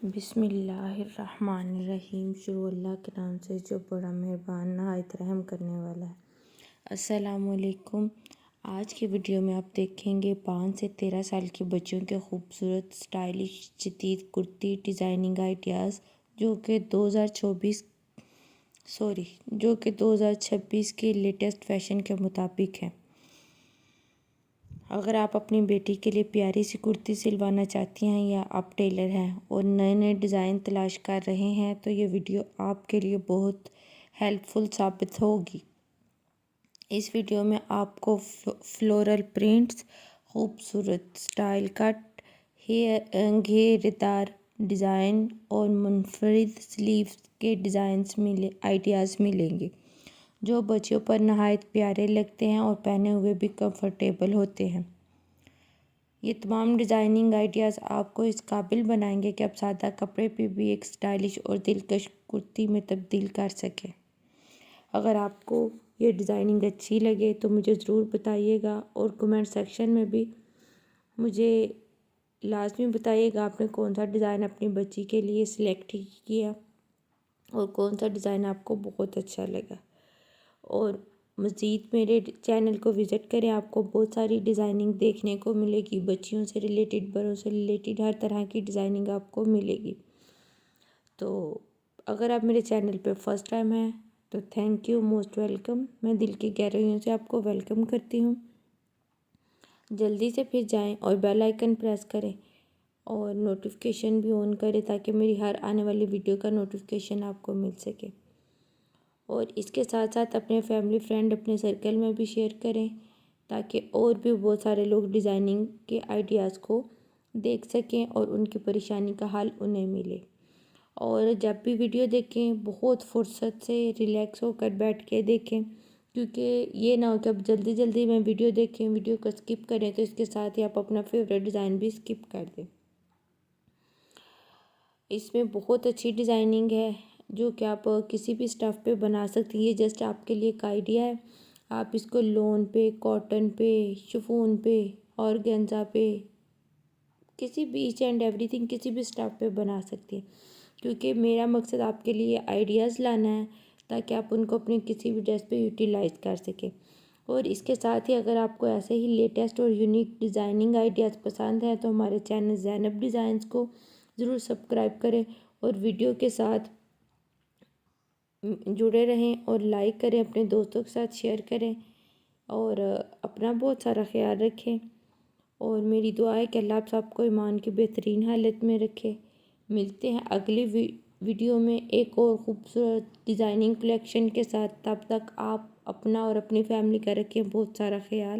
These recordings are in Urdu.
بسم اللہ الرحمن الرحیم۔ شروع اللہ کے نام سے جو بڑا مہربان نہایت رحم کرنے والا ہے۔ السلام علیکم۔ آج کی ویڈیو میں آپ دیکھیں گے 5 سے 13 سال کے بچوں کے خوبصورت اسٹائلش جدید کرتی ڈیزائننگ آئیڈیاز جو کہ 2026 کے لیٹسٹ فیشن کے مطابق ہیں۔ اگر آپ اپنی بیٹی کے لیے پیاری سی کرتی سلوانا چاہتی ہیں یا آپ ٹیلر ہیں اور نئے ڈیزائن تلاش کر رہے ہیں تو یہ ویڈیو آپ کے لیے بہت ہیلپ فل ثابت ہوگی۔ اس ویڈیو میں آپ کو فلورل پرنٹس، خوبصورت اسٹائل کٹ، گھیرے دار ڈیزائن اور منفرد سلیوز کے آئیڈیاز ملیں گے جو بچوں پر نہایت پیارے لگتے ہیں اور پہنے ہوئے بھی کمفرٹیبل ہوتے ہیں۔ یہ تمام ڈیزائننگ آئیڈیاز آپ کو اس قابل بنائیں گے کہ آپ سادہ کپڑے پہ بھی ایک اسٹائلش اور دلکش کرتی میں تبدیل کر سکیں۔ اگر آپ کو یہ ڈیزائننگ اچھی لگے تو مجھے ضرور بتائیے گا اور کمنٹ سیکشن میں بھی مجھے لازمی بتائیے گا آپ نے کون سا ڈیزائن اپنی بچی کے لیے سلیکٹ کیا اور کون سا ڈیزائن آپ کو بہت اچھا لگا۔ اور مزید میرے چینل کو وزٹ کریں، آپ کو بہت ساری ڈیزائننگ دیکھنے کو ملے گی، بچیوں سے ریلیٹڈ، بڑوں سے ریلیٹڈ، ہر طرح کی ڈیزائننگ آپ کو ملے گی۔ تو اگر آپ میرے چینل پہ فرسٹ ٹائم ہیں تو تھینک یو، موسٹ ویلکم۔ میں دل کی گہرائیوں سے آپ کو ویلکم کرتی ہوں۔ جلدی سے پھر جائیں اور بیل آئیکن پریس کریں اور نوٹیفیکیشن بھی آن کریں تاکہ میری ہر آنے والی ویڈیو کا نوٹیفیکیشن آپ کو مل سکے۔ اور اس کے ساتھ ساتھ اپنے فیملی فرینڈ، اپنے سرکل میں بھی شیئر کریں تاکہ اور بھی بہت سارے لوگ ڈیزائننگ کے آئیڈیاز کو دیکھ سکیں اور ان کی پریشانی کا حل انہیں ملے۔ اور جب بھی ویڈیو دیکھیں بہت فرصت سے ریلیکس ہو کر بیٹھ کے دیکھیں، کیونکہ یہ نہ ہو کہ اب جلدی میں ویڈیو دیکھیں، ویڈیو کو اسکپ کریں تو اس کے ساتھ ہی آپ اپنا فیوریٹ ڈیزائن بھی اسکپ کر دیں۔ اس میں بہت اچھی ڈیزائننگ ہے جو کہ آپ کسی بھی اسٹف پہ بنا سکتی ہیں۔ یہ جسٹ آپ کے لیے ایک آئیڈیا ہے، آپ اس کو لون پہ، کاٹن پہ، شفون پہ، آرگینزا پہ، کسی بھی ایچ اینڈ ایوری تھنگ، کسی بھی اسٹف پہ بنا سکتی ہیں، کیونکہ میرا مقصد آپ کے لیے آئیڈیاز لانا ہے تاکہ آپ ان کو اپنے کسی بھی ڈریس پہ یوٹیلائز کر سکیں۔ اور اس کے ساتھ ہی اگر آپ کو ایسے ہی لیٹسٹ اور یونیک ڈیزائننگ آئیڈیاز پسند ہیں تو ہمارے چینل زینب ڈیزائنز کو ضرور سبسکرائب کریں اور ویڈیو کے ساتھ جڑے رہیں اور لائک کریں، اپنے دوستوں کے ساتھ شیئر کریں اور اپنا بہت سارا خیال رکھیں۔ اور میری دعا ہے کہ اللہ آپ سب کو ایمان کی بہترین حالت میں رکھے۔ ملتے ہیں اگلی ویڈیو میں ایک اور خوبصورت ڈیزائننگ کلیکشن کے ساتھ۔ تب تک آپ اپنا اور اپنی فیملی کا رکھیں بہت سارا خیال،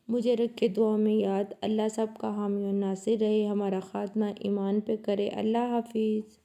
مجھے رکھے دعا میں یاد۔ اللہ سب کا حامی و ناصر رہے، ہمارا خاتمہ ایمان پہ کرے۔ اللہ حافظ۔